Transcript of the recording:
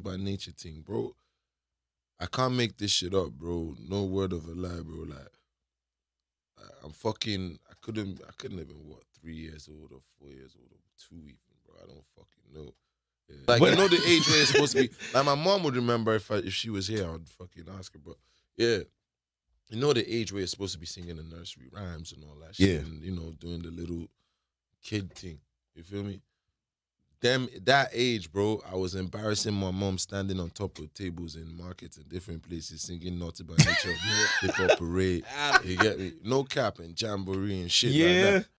by nature thing, bro. I can't make this shit up, bro. No word of a lie, bro. Like I'm fucking. I couldn't have been what 3 years old or 4 years old or 2 even, bro. I don't fucking know. Yeah. Like But- you know the age where it's supposed to be. Like my mom would remember if she was here, I would fucking ask her. But yeah, you know the age where you're supposed to be singing the nursery rhymes and all that shit, Yeah. and you know doing the little kid thing. You feel me? That age, bro, I was embarrassing my mom standing on top of tables in markets and different places singing Naughty by Nature, Hip Hop Parade. You get me? No cap and jamboree and shit like Yeah. that.